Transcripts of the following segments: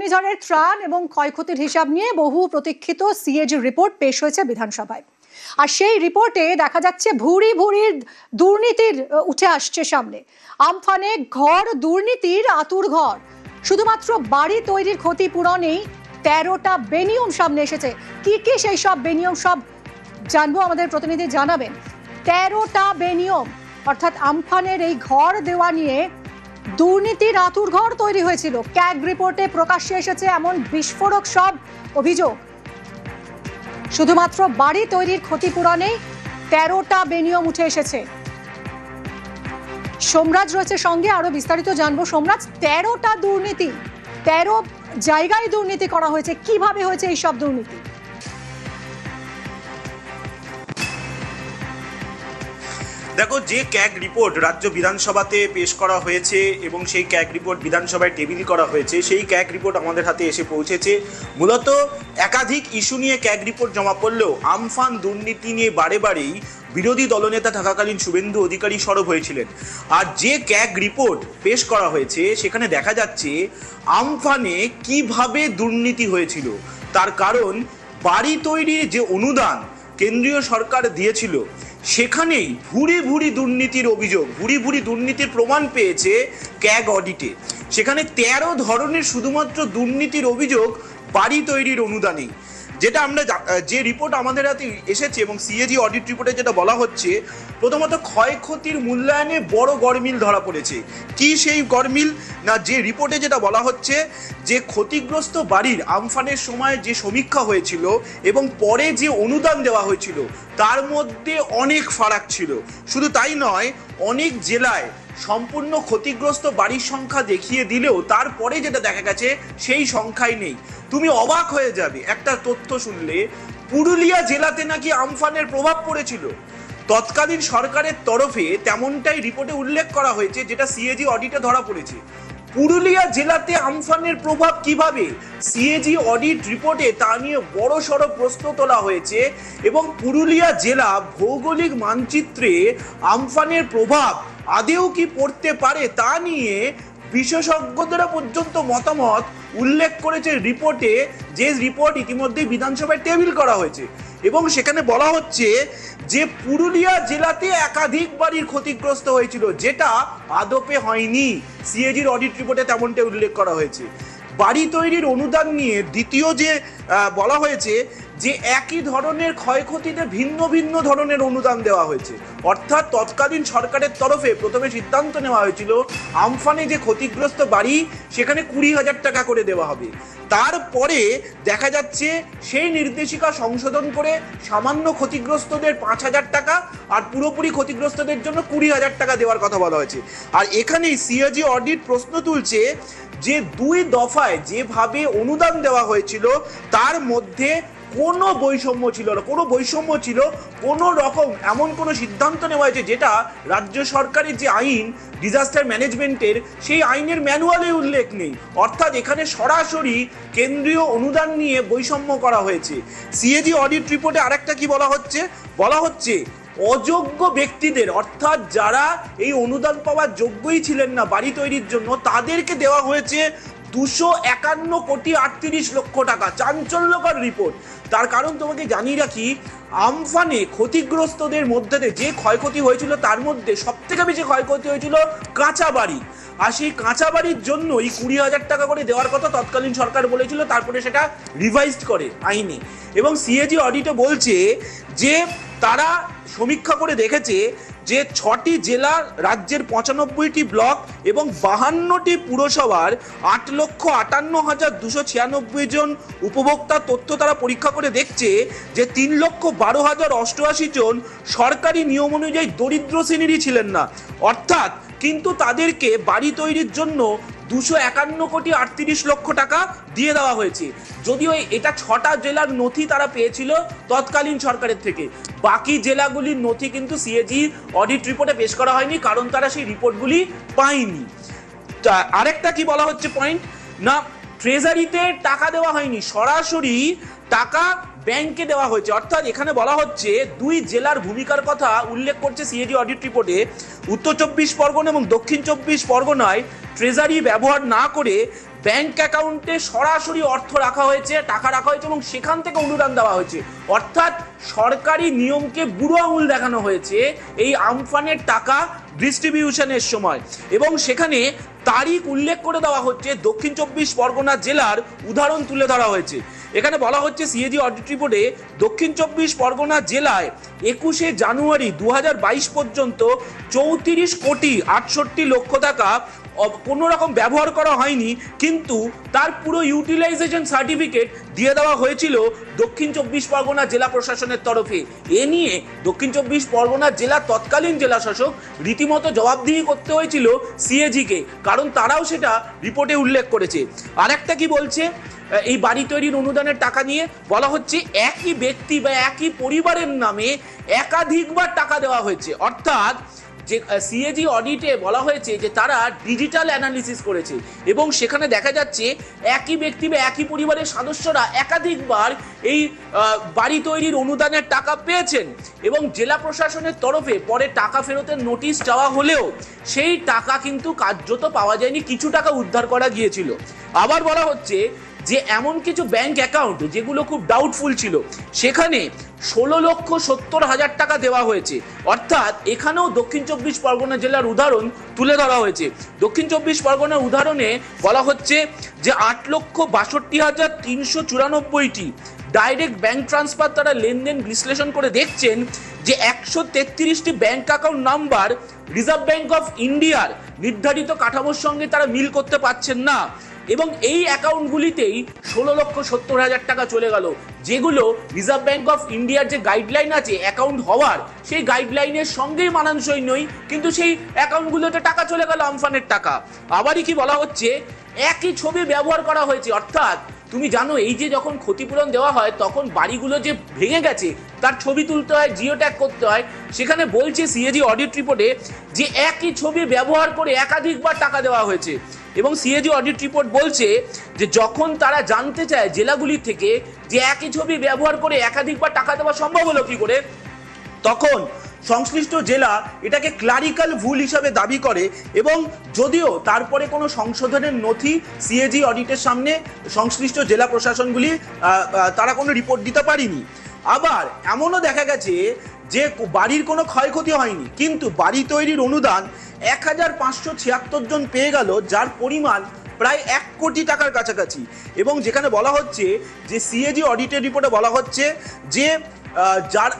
ঘূর্ণিঝড়ের ত্রাণ এবং ক্ষয়ক্ষতির হিসাব নিয়ে বহু প্রতীক্ষিত সিএজি রিপোর্ট পেশ হয়েছে বিধানসভায়। আর সেই রিপোর্টে দেখা যাচ্ছে ভুরি ভুরি দুর্নীতির উঠে আসছে সামনে। আমফানে ঘর দুর্নীতির আতুর ঘর। শুধুমাত্র বাড়ি তৈরির ক্ষতিপূরণেই 13টা বেনিয়ম সামনে এসেছে। কি কি সেই সব বেনিয়ম সব জানবো, আমাদের প্রতিনিধি জানাবেন। 13টা বেনিয়ম, অর্থাৎ আমফানের এই ঘর দেওয়া নিয়ে দুর্নীতির আতুর ঘর তৈরি হয়েছিল। ক্যাগ রিপোর্টে প্রকাশ্যে এসেছে এমন বিস্ফোরক সব অভিযোগ। শুধুমাত্র বাড়ি তৈরির ক্ষতিপূরণেই 13টা বেনিয়ম উঠে এসেছে। সোমরাজ রয়েছে সঙ্গে, আরো বিস্তারিত জানবো। সোমরাজ, 13টা দুর্নীতি, 13 জায়গায় দুর্নীতি করা হয়েছে, কিভাবে হয়েছে এই সব দুর্নীতি? দেখো, যে ক্যাগ রিপোর্ট রাজ্য বিধানসভাতে পেশ করা হয়েছে এবং সেই ক্যাগ রিপোর্ট বিধানসভায় টেবিল করা হয়েছে, সেই ক্যাগ রিপোর্ট আমাদের হাতে এসে পৌঁছেছে। মূলত একাধিক ইস্যু নিয়ে ক্যাগ রিপোর্ট জমা পড়লেও আমফান দুর্নীতি নিয়ে বারে বারেই বিরোধী দলনেতা থাকাকালীন শুভেন্দু অধিকারী সরব হয়েছিলেন। আর যে ক্যাগ রিপোর্ট পেশ করা হয়েছে সেখানে দেখা যাচ্ছে আমফানে কিভাবে দুর্নীতি হয়েছিল। তার কারণ, বাড়ি তৈরির যে অনুদান কেন্দ্রীয় সরকার দিয়েছিল সেখানেই ভুরি ভুরি দুর্নীতির অভিযোগ, ভুরি ভুরি দুর্নীতির প্রমাণ পেয়েছে ক্যাগ অডিটে। সেখানে 13 ধরনের শুধুমাত্র দুর্নীতির অভিযোগ বাড়ি তৈরির অনুদানেই। যেটা আমরা যে রিপোর্ট আমাদের হাতে এসেছে এবং সিএজি অডিট রিপোর্টে যেটা বলা হচ্ছে, প্রথমত ক্ষয়ক্ষতির মূল্যায়নে বড় গরমিল ধরা পড়েছে। কি সেই গরমিল? না, যে রিপোর্টে যেটা বলা হচ্ছে যে ক্ষতিগ্রস্ত বাড়ির আমফানের সময় যে সমীক্ষা হয়েছিল এবং পরে যে অনুদান দেওয়া হয়েছিল তার মধ্যে অনেক ফারাক ছিল। শুধু তাই নয়, অনেক জেলায় সম্পূর্ণ ক্ষতিগ্রস্ত বাড়ির সংখ্যা দেখিয়ে দিলেও তারপরে যেটা দেখা গেছে সেই সংখ্যাই নেই। তুমি অবাক হয়ে যাবে একটা তথ্য শুনলে, পুরুলিয়া জেলাতে নাকি আমফানের প্রভাব পড়েছিল। তৎকালীন সরকারের তরফে তেমনটাই রিপোর্টে উল্লেখ করা হয়েছে, যেটা সিএজি অডিটে ধরা পড়েছে। পুরুলিয়া জেলাতে আমফানের প্রভাব কিভাবে, সিএজি অডিট রিপোর্টে তা নিয়ে বড় সড় প্রশ্ন তোলা হয়েছে এবং পুরুলিয়া জেলা ভৌগোলিক মানচিত্রে আমফানের প্রভাব আদেও কি পড়তে পারে তা নিয়ে বিশেষজ্ঞরা পর্যন্ত মতামত উল্লেখ করেছে রিপোর্টে, যে রিপোর্ট ইতিমধ্যে বিধানসভায় টেবিল করা হয়েছে। এবং সেখানে বলা হচ্ছে যে পুরুলিয়া জেলাতে একাধিক বাড়ির ক্ষতিগ্রস্ত হয়েছিল, যেটা আদপে হয়নি। সিএজির অডিট রিপোর্টে তেমনটা উল্লেখ করা হয়েছে। বাড়ি তৈরির অনুদান নিয়ে দ্বিতীয় যে বলা হয়েছে যে একই ধরনের ক্ষয়ক্ষতিতে ভিন্ন ভিন্ন ধরনের অনুদান দেওয়া হয়েছে। অর্থাৎ তৎকালীন সরকারের তরফে প্রথমে সিদ্ধান্ত নেওয়া হয়েছিল আমফানে যে ক্ষতিগ্রস্ত বাড়ি সেখানে 20,000 টাকা করে দেওয়া হবে। তারপরে দেখা যাচ্ছে সেই নির্দেশিকা সংশোধন করে সামান্য ক্ষতিগ্রস্তদের 5,000 টাকা আর পুরোপুরি ক্ষতিগ্রস্তদের জন্য 20,000 টাকা দেওয়ার কথা বলা হয়েছে। আর এখানেই সিএজি অডিট প্রশ্ন তুলছে যে 2 দফায় যেভাবে অনুদান দেওয়া হয়েছিল তার মধ্যে কোনো বৈষম্য ছিল না। কোনো বৈষম্য ছিল, কোনো রকম এমন কোনো সিদ্ধান্ত নেওয়া হয়েছে যেটা রাজ্য সরকারের যে আইন ডিজাস্টার ম্যানেজমেন্টের, সেই আইনের ম্যানুয়ালে উল্লেখ নেই। অর্থাৎ এখানে সরাসরি কেন্দ্রীয় অনুদান নিয়ে বৈষম্য করা হয়েছে। সিএজি অডিট রিপোর্টে আরেকটা কি বলা হচ্ছে অযোগ্য ব্যক্তিদের, অর্থাৎ যারা এই অনুদান পাওয়ার যোগ্যই ছিলেন না বাড়ি তৈরির জন্য, তাদেরকে দেওয়া হয়েছে 251,38,00,000 টাকা। চাঞ্চল্যকর রিপোর্ট। তার কারণ তোমাকে জানিয়ে রাখি, আমফানে ক্ষতিগ্রস্তদের মধ্যে যে ক্ষয়ক্ষতি হয়েছিল তার মধ্যে সবথেকে বেশি ক্ষয়ক্ষতি হয়েছিল কাঁচা বাড়ি। আর সেই কাঁচা বাড়ির জন্যই 20,000 টাকা করে দেওয়ার কথা তৎকালীন সরকার বলেছিল, তারপরে সেটা রিভাইজড করে আইনে। এবং সিএজি অডিটে বলছে যে তারা সমীক্ষা করে দেখেছে যে 6টি জেলা, রাজ্যের 95টি ব্লক এবং 52টি পুরসভার 8,58,296 জন উপভোক্তার তথ্য তারা পরীক্ষা করে দেখছে যে 3,12,088 জন সরকারি নিয়ম অনুযায়ী দরিদ্র শ্রেণীরই ছিলেন না। অর্থাৎ কিন্তু তাদেরকে বাড়ি তৈরির জন্য 251,38,00,000 টাকা দিয়ে দেওয়া হয়েছে। যদিও এটা 6টা জেলার নথি তারা পেয়েছিল তৎকালীন সরকারের থেকে, বাকি জেলাগুলির নথি কিন্তু সিএজি অডিট রিপোর্টে পেশ করা হয়নি, কারণ তারা সেই রিপোর্টগুলি পায়নি। আরেকটা কি বলা হচ্ছে পয়েন্ট, না ট্রেজারিতে টাকা দেওয়া হয়নি, সরাসরি টাকা ব্যাংকে দেওয়া হয়েছে। অর্থাৎ এখানে বলা হচ্ছে 2 জেলার ভূমিকার কথা উল্লেখ করছে সিএজি অডিট রিপোর্টে। উত্তর 24 পরগনা এবং দক্ষিণ 24 পরগনায় ট্রেজারি ব্যবহার না করে ব্যাংক অ্যাকাউন্টে সরাসরি অর্থ রাখা হয়েছে, টাকা রাখা হয়েছে এবং সেখান থেকে অনুদান দেওয়া হয়েছে। অর্থাৎ সরকারি নিয়মকে বুড়ো আঙুল দেখানো হয়েছে এই আমফানের টাকা ডিস্ট্রিবিউশনের সময়, এবং সেখানে তারিখ উল্লেখ করে দেওয়া হচ্ছে। দক্ষিণ 24 পরগনা জেলার উদাহরণ তুলে ধরা হয়েছে। এখানে বলা হচ্ছে সিএজি অডিট রিপোর্টে দক্ষিণ 24 পরগনা জেলায় 21শে জানুয়ারি 2022 পর্যন্ত 34 কোটি 68 লক্ষ টাকা কোনো রকম ব্যবহার করা হয়নি, কিন্তু তার পুরো ইউটিলাইজেশন সার্টিফিকেট দিয়ে দেওয়া হয়েছিল দক্ষিণ 24 পরগনা জেলা প্রশাসনের তরফে। এ নিয়ে দক্ষিণ 24 পরগনা জেলা তৎকালীন জেলা শাসক রীতিমতো জবাবদিহি করতে হয়েছিল সিএজিকে, কারণ তারাও সেটা রিপোর্টে উল্লেখ করেছে। আরেকটা কি বলছে এই বাড়ি তৈরির অনুদানের টাকা নিয়ে, বলা হচ্ছে একই ব্যক্তি বা একই পরিবারের নামে একাধিকবার টাকা দেওয়া হয়েছে। অর্থাৎ যে সিএজি অডিটে বলা হয়েছে যে তারা ডিজিটাল অ্যানালিসিস করেছে এবং সেখানে দেখা যাচ্ছে একই ব্যক্তি বা একই পরিবারের সদস্যরা একাধিকবার এই বাড়ি তৈরির অনুদানের টাকা পেয়েছেন, এবং জেলা প্রশাসনের তরফে পরে টাকা ফেরতের নোটিশ চাওয়া হলেও সেই টাকা কিন্তু কার্যত পাওয়া যায়নি, কিছু টাকা উদ্ধার করা গিয়েছিল। আবার বলা হচ্ছে যে এমন কিছু ব্যাংক অ্যাকাউন্ট যেগুলো খুব ডাউটফুল ছিল, সেখানে 16,70,000 টাকা দেওয়া হয়েছে। অর্থাৎ এখানেও দক্ষিণ 24 পরগনা জেলার উদাহরণ তুলে ধরা হয়েছে। দক্ষিণ 24 পরগনার উদাহরণে বলা হচ্ছে যে 8,62,394টি ডাইরেক্ট ব্যাংক ট্রান্সফার তারা লেনদেন বিশ্লেষণ করে দেখছেন যে 133টি bank account number reserve bank of ইন্ডিয়ার নির্ধারিত কাঠামোর সঙ্গে তারা মিল করতে পারছেন না, এবং এই অ্যাকাউন্টগুলিতেই 16,70,000 টাকা চলে গেল, যেগুলো রিজার্ভ ব্যাংক অফ ইন্ডিয়ার যে গাইডলাইন আছে অ্যাকাউন্ট হওয়ার, সেই গাইডলাইনের সঙ্গেই মানানসই নই, কিন্তু সেই অ্যাকাউন্টগুলোতে টাকা চলে গেল আমফানের টাকা। আবারই কি বলা হচ্ছে একই ছবি ব্যবহার করা হয়েছে। অর্থাৎ তুমি জানো এই যে যখন ক্ষতিপূরণ দেওয়া হয় তখন বাড়িগুলো যে ভেঙে গেছে তার ছবি তুলতে হয়, জিও ট্যাগ করতে হয়। সেখানে বলছে সিএজি অডিট রিপোর্টে যে একই ছবি ব্যবহার করে একাধিকবার টাকা দেওয়া হয়েছে, এবং সিএজি অডিট রিপোর্ট বলছে যে যখন তারা জানতে চায় জেলাগুলি থেকে যে একই ছবি ব্যবহার করে একাধিকবার টাকা দেওয়া সম্ভব হলো কি করে, তখন সংশ্লিষ্ট জেলা এটাকে ক্লারিক্যাল ভুল হিসাবে দাবি করে, এবং যদিও তারপরে কোনো সংশোধনের নথি সিএজি অডিটের সামনে সংশ্লিষ্ট জেলা প্রশাসনগুলি তারা কোনো রিপোর্ট দিতে পারেনি। আবার এমনও দেখা গেছে যে বাড়ির কোনো ক্ষয়ক্ষতি হয়নি, কিন্তু বাড়ি তৈরির অনুদান 1,576 জন পেয়ে গেল, যার পরিমাণ প্রায় 1 কোটি টাকার কাছাকাছি। এবং যেখানে বলা হচ্ছে যে সিএজি অডিটের রিপোর্টে বলা হচ্ছে যে যার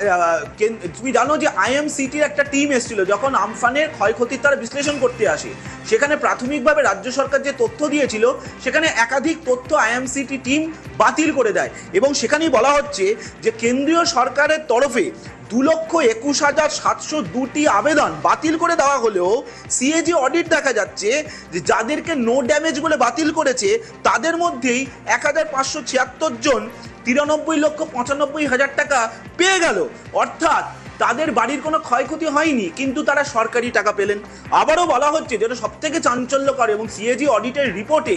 তুমি জানো যে আইএমসিটির একটা টিম এসেছিল যখন আমফানের ক্ষয়ক্ষতির তারা বিশ্লেষণ করতে আসে, সেখানে প্রাথমিকভাবে রাজ্য সরকার যে তথ্য দিয়েছিল সেখানে একাধিক তথ্য আইএমসিটি টিম বাতিল করে দেয়, এবং সেখানেই বলা হচ্ছে যে কেন্দ্রীয় সরকারের তরফে 2,21,702টি আবেদন বাতিল করে দেওয়া হলেও সিএজি অডিট দেখা যাচ্ছে যে যাদেরকে নো ড্যামেজ বলে বাতিল করেছে তাদের মধ্যেই 1,576 জন 93,95,000 টাকা পেয়ে গেল। অর্থাৎ তাদের বাড়ির কোনো ক্ষয়ক্ষতি হয়নি, কিন্তু তারা সরকারি টাকা পেলেন। আবারও বলা হচ্ছে যেটা সব থেকে চাঞ্চল্যকর, এবং সিএজি অডিটের রিপোর্টে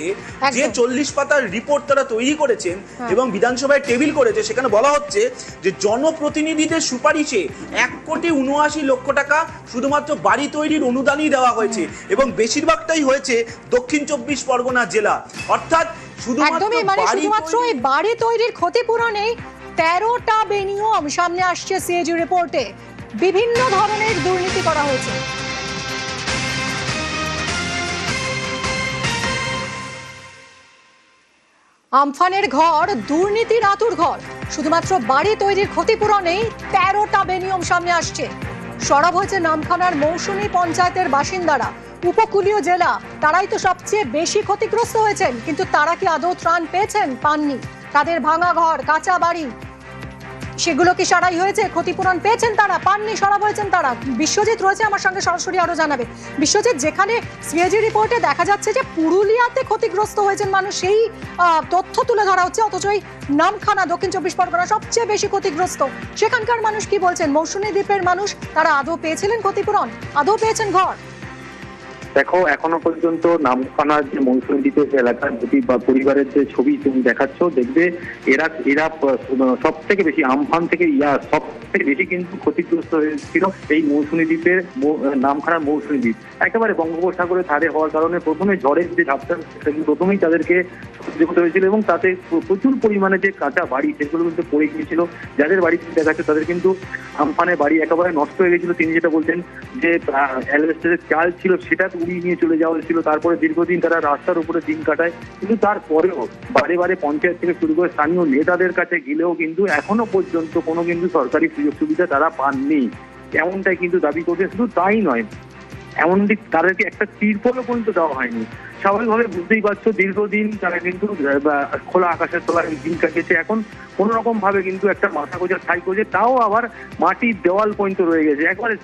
যে 40 পাতার রিপোর্ট তারা তৈরি করেছেন এবং বিধানসভায় টেবিল করেছে, সেখানে বলা হচ্ছে যে জনপ্রতিনিধিদের সুপারিশে 1,79,00,000 টাকা শুধুমাত্র বাড়ি তৈরির অনুদানই দেওয়া হয়েছে, এবং বেশিরভাগটাই হয়েছে দক্ষিণ 24 পরগনা জেলা। অর্থাৎ শুধুমাত্র এই বাড়ি তৈরির ক্ষতিপূরণে 13টা বেনিয়ম সামনে আসছে সিএজি রিপোর্টে। বিভিন্ন ধরনের দুর্নীতি করা হয়েছে। আমফানের ঘর দুর্নীতির আতুর ঘর। শুধুমাত্র বাড়ি তৈরির ক্ষতিপূরণেই 13টা বেনিয়ম সামনে আসছে। সরব হয়েছে নামখানার মৌসুমী পঞ্চায়েতের বাসিন্দারা। উপকূলীয় জেলা, তারাই তো সবচেয়ে বেশি ক্ষতিগ্রস্ত হয়েছেন, কিন্তু তারা কি আদৌ ত্রাণ পেয়েছেন? পাননি। তাদের ভাঙা ঘর, কাঁচা বাড়ি, সেগুলো কি সারাই হয়েছে? ক্ষতিপূরণ পেয়েছেন তারা? পাননি, সরব হয়েছেন তারা। বিশ্বজিৎ রয়েছে আমার সঙ্গে, সরাসরি আরো জানাবে। বিশ্বজিৎ, যেখানে সিএজি রিপোর্টে দেখা যাচ্ছে যে পুরুলিয়াতে ক্ষতিগ্রস্ত হয়েছেন মানুষ, সেই তথ্য তুলে ধরা হচ্ছে, অথচ নামখানা দক্ষিণ 24 পরগনা সবচেয়ে বেশি ক্ষতিগ্রস্ত। সেখানকার মানুষ কি বলছেন? মৌসুমী দ্বীপের মানুষ, তারা আদৌ পেয়েছিলেন ক্ষতিপূরণ? আদৌ পেয়েছেন ঘর? দেখো, এখনো পর্যন্ত নামখানার যে মৌসুমী দ্বীপের এলাকার দুটি বা পরিবারের যে ছবি তুমি দেখাচ্ছ, দেখবে এরা সব থেকে বেশি আমফান থেকে সব থেকে বেশি কিন্তু ক্ষতিগ্রস্ত হয়েছিল এই মৌসুমী দ্বীপের নামখানার মৌসুমী দ্বীপ। একেবারে বঙ্গোপসাগরের ধারে হওয়ার কারণে প্রথমে ঝড়ের যে ঝাপটা প্রথমেই তাদেরকে সহ্য করতে হয়েছিল, এবং তাতে প্রচুর পরিমাণে যে কাঁচা বাড়ি সেগুলো কিন্তু পড়ে গিয়েছিল। যাদের বাড়ি দেখাচ্ছে তাদের কিন্তু আমফানে বাড়ি একেবারে নষ্ট হয়ে গেছিল। তিনি যেটা বলছেন যে অ্যালবেস্টারের চাল ছিল সেটা উড়িয়ে নিয়ে চলে যাওয়া হয়েছিল। তারপরে দীর্ঘদিন তারা রাস্তার উপরে দিন কাটায়, কিন্তু তারপরেও বারে বারে পঞ্চায়েত থেকে শুরু করে স্থানীয় নেতাদের কাছে গেলেও কিন্তু এখনো পর্যন্ত কোনো কিন্তু সরকারি সুযোগ সুবিধা তারা পাননি, এমনটাই কিন্তু দাবি করছে। শুধু তাই নয়, এমনকি তাদেরকে একটা তিরপলও পর্যন্ত দেওয়া হয়নি। স্বাভাবিকভাবে বুঝতেই পারছো, দীর্ঘদিন তারা কিন্তু খোলা আকাশের তলায় দিন কাটিয়েছে। এখন কোন রকম ভাবে কিন্তু একটা মাথা গোজা ছাই করছে, তাও আবার মাটির দেওয়াল পর্যন্ত রয়ে গেছে। একবারে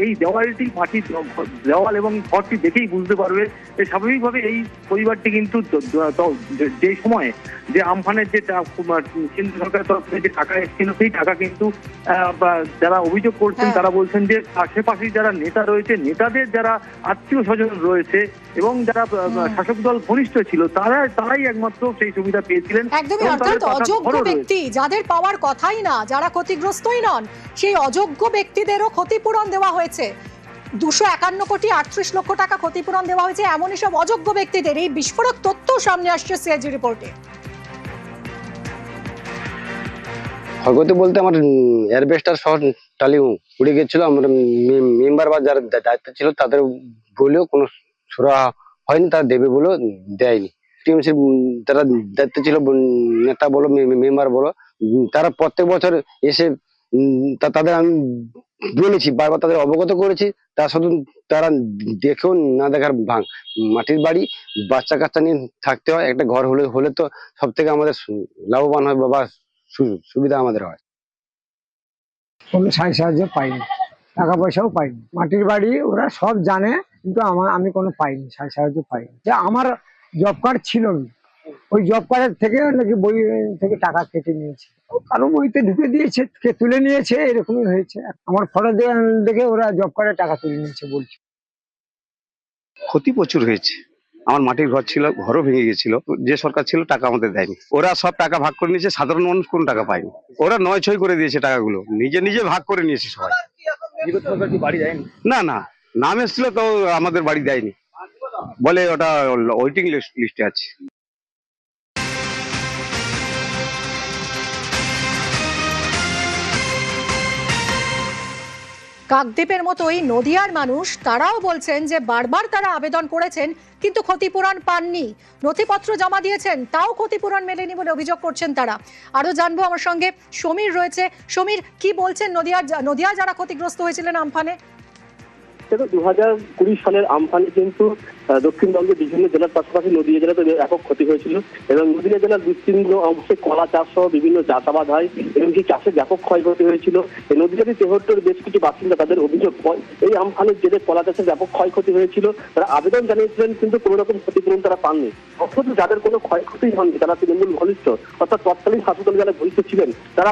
এই দেওয়ালটি মাটির দেওয়াল এবং ঘরটি দেখেই বুঝতে পারবে যে স্বাভাবিকভাবে এই পরিবারটি কিন্তু যে সময় যে আমফানের যে কেন্দ্র সরকারের তরফ থেকে যে টাকা এসেছিল সেই টাকা কিন্তু যারা অভিযোগ করছেন তারা বলছেন যে আশেপাশে যারা নেতা রয়েছে, নেতাদের যারা আত্মীয় স্বজন রয়েছে এবং যারা শাসক দল ঘনিষ্ঠ ছিল তারাই একমাত্র সেই সুবিধা পেয়েছিলেন। একদমই, অর্থাৎ অযোগ্য ব্যক্তি যাদের পাওয়ার কথাই না, যারা ক্ষতিগ্রস্তই নন, সেই অযোগ্য ব্যক্তিদেরও ক্ষতিপূরণ দেওয়া হয়েছে। 251 কোটি 38 লক্ষ টাকা ক্ষতিপূরণ দেওয়া হয়েছে এমনই সব অযোগ্য ব্যক্তিদের। এই বিস্ফোরক তথ্য সামনে আসছে সিএজি রিপোর্টে। ক্ষয়ক্ষতি বলতে আমার অ্যারবেস্টার সহ টালি উড়ে গেছিল। আমার মেম্বার বা যারা দায়িত্ব ছিল তাদের বলেও কোনো সুরা হয়নি, তারা দেবে বলেও দেয়নি। টিএমসির যারা দায়িত্ব ছিল, নেতা বলো মেম্বার বলো, তারা প্রত্যেক বছর এসে তাদের আমি বলেছি, বারবার তাদের অবগত করেছি, তা শুধু তারা দেখেও না দেখার ভাঙ। মাটির বাড়ি, বাচ্চা কাচ্চা নিয়ে থাকতে হয়, একটা ঘর হলে তো সব থেকে আমাদের লাভবান হয় বা সুবিধা আমাদের হয়। কোনো সাহায্য পাইনি, টাকা পয়সাও পাইনি। মাটির বাড়ি ওরা সব জানে, কিন্তু আমি কোনো পাইনি, সাহায্য পাইনি। যে আমার জব কার্ড ছিল, ওই জব কার্ডের থেকে নাকি বই থেকে টাকা কেটে নিয়েছে, কারো বইতে ঢুকে দিয়েছে, কে তুলে নিয়েছে, এরকমই হয়েছে। আমার ফটো দেখে ওরা জব কার্ডে টাকা তুলে নিয়েছে বলছে। ক্ষতি প্রচুর হয়েছে। আমার মাটির ঘর ছিল, ঘরও ভেঙে গেছিল। যে সরকার ছিল টাকা আমাদের দেয়নি, ওরা সব টাকা ভাগ করে নিয়েছে, সাধারণ মানুষ কোন টাকা পায়নি। ওরা 9-6 করে দিয়েছে টাকাগুলো, নিজে ভাগ করে নিয়েছে সবাই। না, নাম এসেছিল তো আমাদের বাড়ি দেয়নি, বলে ওটা ওয়েটিং লিস্টে আছে। কাকদ্বীপের মতোই নদিয়ার মানুষ তারাও বলছেন যে বারবার তারা আবেদন করেছেন কিন্তু ক্ষতিপূরণ পাননি, নথিপত্র জমা দিয়েছেন তাও ক্ষতিপূরণ মেলেনি বলে অভিযোগ করছেন তারা। আরো জানবো, আমার সঙ্গে সমীর রয়েছে। সমীর, কি বলছেন নদিয়া যারা ক্ষতিগ্রস্ত হয়েছিলেন আমফানে? 2020 সালের আমফানে কিন্তু দক্ষিণবঙ্গের বিভিন্ন জেলার পাশাপাশি নদীয়া জেলাতে ব্যাপক ক্ষতি হয়েছিল, এবং নদীয়া জেলার বিস্তীর্ণ অংশে কলা চাষ সহ বিভিন্ন চাষাবাদ হয় এবং সেই চাষে ব্যাপক ক্ষয়ক্ষতি হয়েছিল। এই নদীয়াটি তেহট্টর বেশ কিছু বাসিন্দা তাদের অভিযোগ, এই আমফানের জেরে কলা চাষে ব্যাপক ক্ষয়ক্ষতি হয়েছিল। তারা আবেদন জানিয়েছিলেন কিন্তু কোনো রকম ক্ষতিপূরণ তারা পাননি। অথচ যাদের কোনো ক্ষয়ক্ষতি হয়নি তারা তৃণমূল ঘনিষ্ঠ, অর্থাৎ তৎকালীন শাসক দল যারা ঘনিষ্ঠ ছিলেন তারা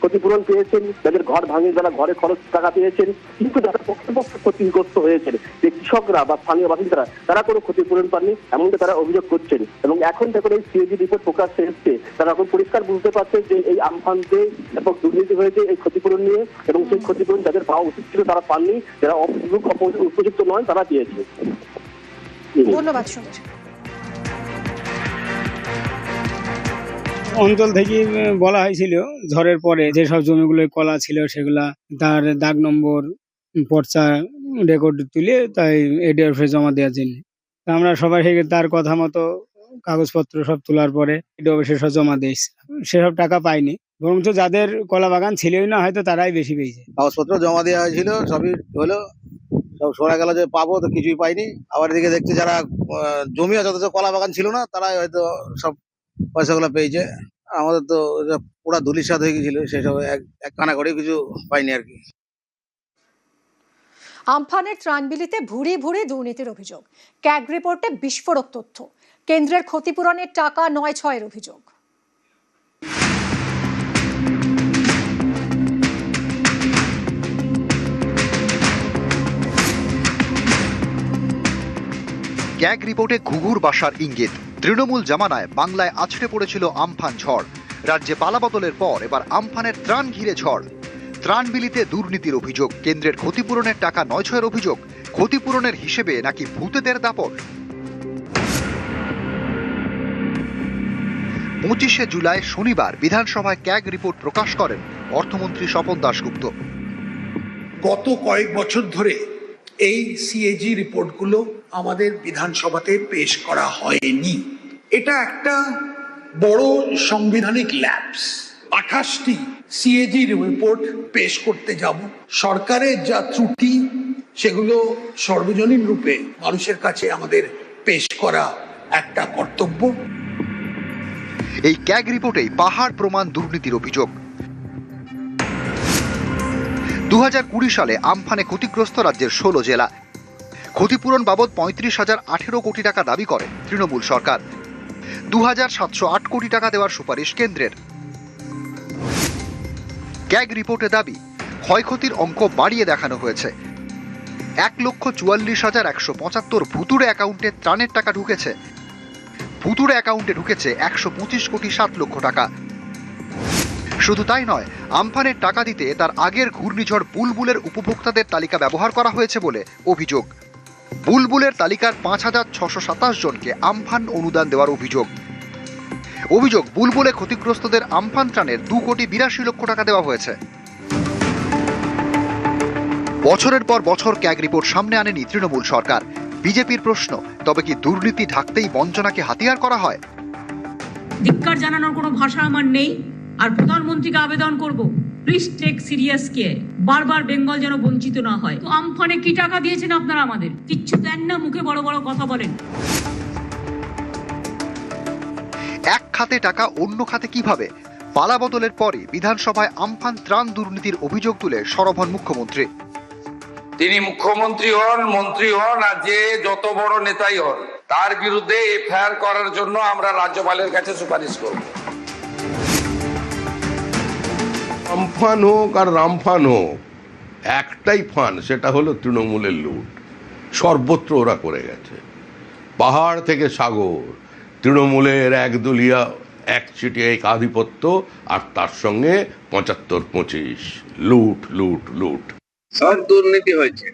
ক্ষতিপূরণ পেয়েছেন, যাদের ঘর ভাঙে যারা ঘরে খরচ টাকা পেয়েছেন, কিন্তু যারা পক্ষে ক্ষতিগ্রস্ত হয়েছেন যে কৃষকরা বা স্থানীয় বাসিন্দারা তারা কোনো ক্ষতিপূরণ পাননি, এমনকি তারা অভিযোগ করছেন। এবং এখন দেখুন এই সিএজি রিপোর্ট প্রকাশ্যে এসছে, তারা এখন পরিষ্কার বুঝতে পারছে যে এই আমফানতে ব্যাপক দুর্নীতি হয়েছে এই ক্ষতিপূরণ নিয়ে, এবং সেই ক্ষতিপূরণ যাদের পাওয়া উচিত ছিল তারা পাননি, যারা উপযুক্ত নয় তারা দিয়েছে। ধন্যবাদ সমীর। অঞ্চল থেকে বলা হয়েছিল ঝড়ের পরে যেসব জমিগুলো কলা ছিল সেগুলা তার দাগ নম্বর পর্চা রেকর্ড তুলে তাই এডি অফিসে জমা দেওয়ার জন্য। আমরা সবাই তার কথা মতো কাগজপত্র সব তোলার পরে এডি অফিসে সব জমা দিয়েছি, সেসব টাকা পাইনি, বরঞ্চ যাদের কলা বাগান ছিলই না হয়তো তারাই বেশি পেয়েছে। কাগজপত্র জমা দেওয়া হয়েছিল, সবই হলো, সব শোনা গেল যে পাবো, তো কিছুই পাইনি। আবার এদিকে দেখছি যারা জমি আছে অথচ কলা বাগান ছিল না তারাই হয়তো সব পয়সাগুলো পেয়েছে। আমাদের তো পুরা ধুলিসাৎ হয়ে গেছিল, সেসব এক কানা করে কিছু পাইনি আর কি। আমফানের ত্রাণবিলিতে ভুরি ভুরি দুর্নীতির অভিযোগ, ক্যাগ রিপোর্টে বিস্ফোরক তথ্য, কেন্দ্রের ক্ষতিপূরণের টাকা 9-6 অভিযোগ। ক্যাগ রিপোর্টে ঘুঘুর বাসার ইঙ্গিত। তৃণমূল জামানায় বাংলায় আছড়ে পড়েছিল আমফান ঝড়। রাজ্যে পালাবদলের পর এবার আমফানের ত্রাণ ঘিরে ঝড়। ত্রাণ বিলিতে দুর্নীতির অভিযোগ, কেন্দ্রের ক্ষতিপূরণের টাকা নয় ছয়ের অভিযোগ, ক্ষতিপূরণের হিসেবে নাকি ভূতেদের দাপট। 25শে জুলাই শনিবার বিধানসভায় ক্যাগ রিপোর্ট প্রকাশ করেন অর্থমন্ত্রী স্বপন দাশগুপ্ত। গত কয়েক বছর ধরে এই সিএজি রিপোর্টগুলো আমাদের বিধানসভাতে পেশ করা হয়নি। এটা একটা বড় সাংবিধানিক ল্যাপস। 28টি সিএজি রিপোর্ট পেশ করতে যাব। সরকারের যা ত্রুটি সেগুলো সর্বজনীন রূপে মানুষের কাছে আমাদের পেশ করা একটা কর্তব্য। এই ক্যাগ রিপোর্টেই পাহাড় প্রমাণ দুর্নীতির অভিযোগ। 2020 সালে আমফানে ক্ষতিগ্রস্ত রাজ্যের 16 জেলা। ক্ষতিপূরণ বাবদ 35,018 কোটি টাকা দাবি করে তৃণমূল সরকার। 2,708 কোটি টাকা দেওয়ার সুপারিশ কেন্দ্রের। ক্যাগ রিপোর্টে দাবি ক্ষয়ক্ষতির অঙ্ক বাড়িয়ে দেখানো হয়েছে। 1,44,175 ভুতুড়ে অ্যাকাউন্টে ত্রাণের টাকা ঢুকেছে। ভুতুড়ে অ্যাকাউন্টে ঢুকেছে 125 কোটি 7 লক্ষ টাকা। শুধু তাই নয়, আমফানের টাকা দিতে তার আগের ঘূর্ণিঝড় বুলবুলের উপভোক্তাদের তালিকা ব্যবহার করা হয়েছে বলে অভিযোগ। বুলবুলের তালিকার 5,627 জনকে আমফান অনুদান দেওয়ার অভিযোগ। বুলবুলে ক্ষতিগ্রস্তদের আমফান ত্রাণের 2,82 লক্ষ টাকা দেওয়া হয়েছে। বছরের পর বছর ক্যাগ রিপোর্ট সামনে আনেনি তৃণমূল সরকার। বিজেপির প্রশ্ন, তবে কি দুর্নীতি ঢাকতেই বঞ্চনাকে হাতিয়ার করা হয়? ধিক্কার জানানোর কোনো ভাষা আমার নেই। আর প্রধানমন্ত্রীকে আবেদন করব, প্লিজ টেক সিরিয়াস কেয়ার। বারবার বেঙ্গল যেন বঞ্চিত না হয়। তো আমফানে কি টাকা দিয়েছেন আপনারা? আমাদের কিচ্ছু দেন না, মুখে বড় বড় কথা বলেন। এক খাতে টাকা অন্য খাতে কিভাবে? পালাবদলের পরে বিধানসভায় আমফান ত্রাণ দুর্নীতির অভিযোগ তুলে সরব হন মুখ্যমন্ত্রী। তিনি মুখ্যমন্ত্রী হন, মন্ত্রী হন, আর যে যত বড় নেতাই হন, তার বিরুদ্ধে এফআইআর করার জন্য আমরা রাজ্যপালের কাছে সুপারিশ করব। আমফান হোক আর রামফান হোক, একটাই ফান, সেটা হলো তৃণমূলের লুট। সর্বত্র ওরা করে গেছে, পাহাড় থেকে সাগর। তৃণমূলের একদলীয় একচেটিয়া আধিপত্য, আর তার সঙ্গে 75-25 লুট লুট লুট। সব দুর্নীতি হয়েছে।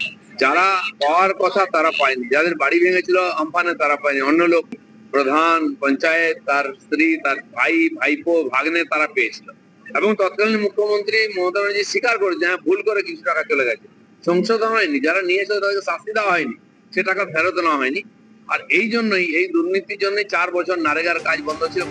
যারা পাওয়ার কথা তারা পায়নি, যাদের বাড়ি ভেঙেছিল আমফানে তারা পায়নি। অন্য লোক, প্রধান পঞ্চায়েত, তার স্ত্রী, তার ভাই, ভাইপো, ভাগ্নে তারা পেয়েছিল। এবং তৎকালীন মুখ্যমন্ত্রী মমতা ব্যানার্জি স্বীকার করেছে, হ্যাঁ ভুল করে কিছু টাকা চলে গেছে, সংশোধন হয়নি। যারা নিয়েছে তাদেরকে শাস্তি দেওয়া হয়নি, সে টাকা ফেরত নেওয়া হয়নি। আর এই জন্যই, এই দুর্নীতির জন্যই 4 বছর নারেগার কাজ বন্ধ ছিল।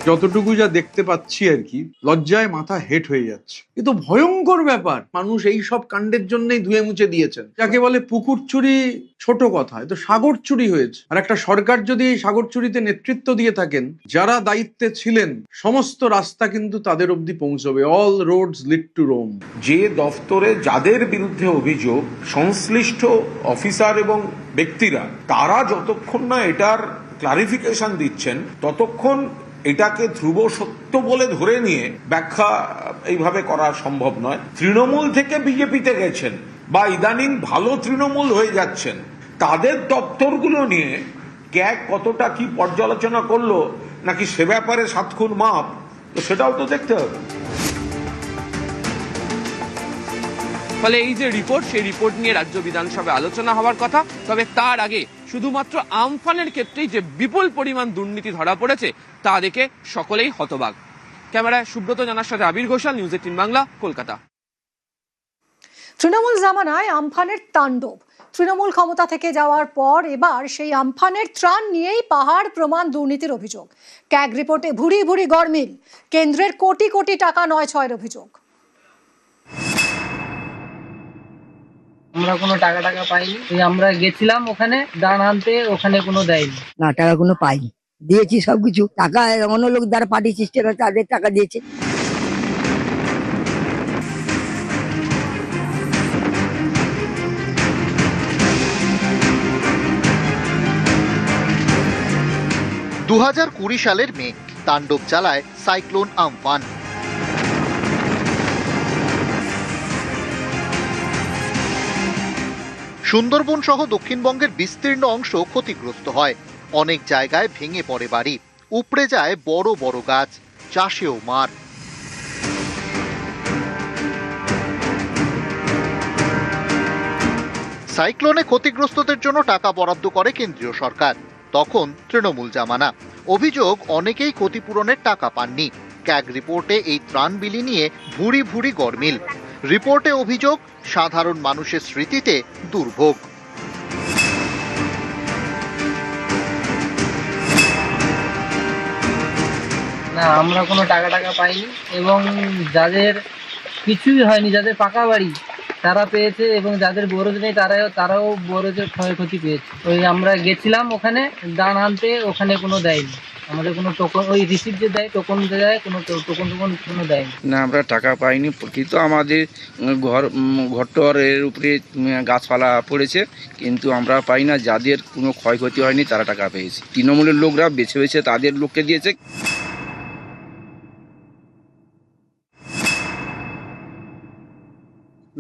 যতটুকু যা দেখতে পাচ্ছি আর কি, লজ্জায় মাথা হেট হয়ে যাচ্ছে। এ তো ভয়ঙ্কর ব্যাপার। মানুষ এই সব কাণ্ডের জন্যই ধুয়ে মুছে দিয়েছেন। যাকে বলে পুকুর চুরি ছোট কথা, এ তো সাগর চুরি হয়েছে। আর একটা সরকার যদি এই সাগর চুরিতে নেতৃত্ব দিয়ে থাকেন, যারা দায়িত্বে ছিলেন, সমস্ত রাস্তা কিন্তু তাদের অবধি পৌঁছবে। All roads lead to Rome. যে দফতরে যাদের বিরুদ্ধে অভিযোগ, সংশ্লিষ্ট অফিসার এবং ব্যক্তিরা, তারা যতক্ষণ না এটার ক্লারিফিকেশন দিচ্ছেন, ততক্ষণ এটাকে ধ্রুব সত্য বলে ধরে নিয়ে ব্যাখ্যা এইভাবে করা সম্ভব নয়। তৃণমূল থেকে বিজেপিতে গেছেন বা ইদানিং ভালো তৃণমূল হয়ে যাচ্ছেন, তাদের দপ্তরগুলো নিয়ে ক্যাগ কতটা কি পর্যালোচনা করলো, নাকি সে ব্যাপারে 7 খুন মাপ, তো সেটাও তো দেখতে হবে। ফলে এই যে রিপোর্ট, সেই রিপোর্ট নিয়ে রাজ্য বিধানসভায় আলোচনা হওয়ার কথা। তবে তার আগে শুধুমাত্র আমফানের ক্ষেত্রেই যে বিপুল পরিমাণ দুর্নীতি ধরা পড়েছে, তা দেখে সকলেই হতবাক। ক্যামেরায় সুব্রত জানার সাথে আবির ঘোষাল, নিউজ 18 বাংলা, কলকাতা। তৃণমূল জামানায় আমফানের তাণ্ডব। তৃণমূল ক্ষমতা থেকে যাওয়ার পর এবার সেই আমফানের ত্রাণ নিয়েই পাহাড় প্রমাণ দুর্নীতির অভিযোগ। ক্যাগ রিপোর্টে ভুরি ভুরি গড়মিল, কেন্দ্রের কোটি কোটি টাকা নয় ছয়ের অভিযোগ। আমরা কোনো টাকা পাইনি। আমরা গেছিলাম ওখানে দান আনতে, ওখানে কোনো দেয়নি। না, টাকা কোনো পাইনি। দিয়েছি সবকিছু, টাকা অন্য লোক যারা পার্টি সিস্টেম তাদের টাকা দিয়েছে। দু 2020 সালের মে তাণ্ডব চালায় সাইক্লোন আমফান। সুন্দরবন সহ দক্ষিণবঙ্গের বিস্তীর্ণ অংশ ক্ষতিগ্রস্ত হয়। অনেক জায়গায় ভেঙে পড়ে বাড়ি, উপড়ে যায় বড় বড় গাছ, চাষেও মার। সাইক্লোনে ক্ষতিগ্রস্তদের জন্য টাকা বরাদ্দ করে কেন্দ্রীয় সরকার, তখন তৃণমূল জামানা। অভিযোগ অনেকেই ক্ষতিপূরণের টাকা পাননি। ক্যাগ রিপোর্টে এই ত্রাণ বিলি নিয়ে ভুরি ভুরি গরমিল। রিপোর্টে অভিযোগ সাধারণ মানুষের স্মৃতিতে দুর্ভোগ। না, আমরা কোনো টাকা পাইনি, এবং যাদের কিছুই হয়নি, যাদের পাকা বাড়ি তারা পেয়েছে, এবং যাদের বরজ নেই তারাও বরজের ক্ষয়ক্ষতি পেয়েছে। ওই আমরা গেছিলাম ওখানে দান আনতে, ওখানে কোনো দেয়নি আমাদের কোনো টোকন। ওই রিসিপ্ট যে দেয়, টোকন দেয়, কোনো টোকন কোনো দেয়নি। না, আমরা টাকা পাইনি, কিন্তু আমাদের ঘরটরের উপরে গাছপালা পড়েছে, কিন্তু আমরা পাই না। যাদের কোনো ক্ষয়ক্ষতি হয়নি তারা টাকা পেয়েছে। তৃণমূলের লোকরা বেছে বেছে তাদের লোককে দিয়েছে।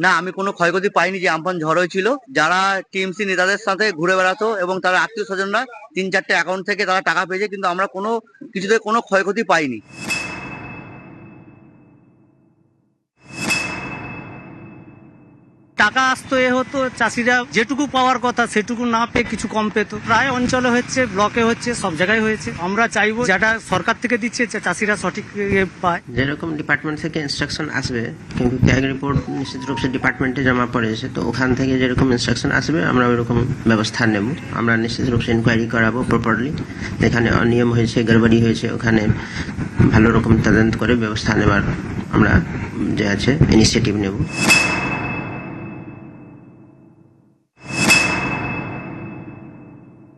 না, আমি কোনো ক্ষয়ক্ষতি পাইনি। যে আমফান ঝড় হয়েছিল, যারা টিএমসি নেতাদের সাথে ঘুরে বেড়াতো এবং তারা আত্মীয় স্বজনরা 3-4টে অ্যাকাউন্ট থেকে তারা টাকা পেয়েছে, কিন্তু আমরা কোনো কিছুতে কোনো ক্ষয়ক্ষতি পাইনি। টাকা আসতো, হতো চাষিরা যেটুকু পাওয়ার কথা সেটুকু না পেয়ে কিছু কম পেত। প্রায় অঞ্চলে হচ্ছে, ব্লকে হচ্ছে, সব জায়গায় হয়েছে। আমরা চাইবো যেটা সরকার থেকে দিচ্ছে চাষিরা সঠিক পায়। যেরকম ডিপার্টমেন্ট থেকে ইনস্ট্রাকশন আসবে, কিন্তু ক্যাগ রিপোর্ট নিশ্চিত রূপে ডিপার্টমেন্টে জমা পড়েছে, তো ওখান থেকে যেরকম ইনস্ট্রাকশন আসবে আমরা ওইরকম ব্যবস্থা নেব। আমরা নিশ্চিত রূপে ইনকোয়ারি করাবো প্রপারলি। যেখানে অনিয়ম হয়েছে, গড়বড়ি হয়েছে, ওখানে ভালো রকম তদন্ত করে ব্যবস্থা নেবার আমরা যে আছে ইনিশিয়েটিভ নেব।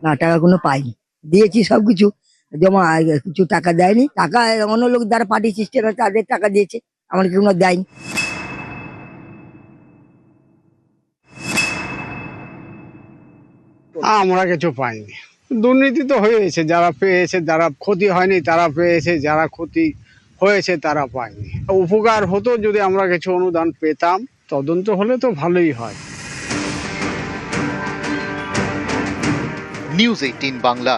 না, টাকা কোনো পাইনি, দিয়েছি সবকিছু জমা, কিছু টাকা দেয়নি। টাকা অন্য লোক যারা পার্টি সিস্টেম আছে তাদের টাকা দিয়েছে, আমাকে কোনো দেয়নি। আমরা কিছু পাইনি। দুর্নীতি তো হয়েছে, যারা পেয়েছে, যারা ক্ষতি হয়নি তারা পেয়েছে, যারা ক্ষতি হয়েছে তারা পায়নি। উপকার হতো যদি আমরা কিছু অনুদান পেতাম, তদন্ত হলে তো ভালোই হয়। নিউজ 18 বাংলা।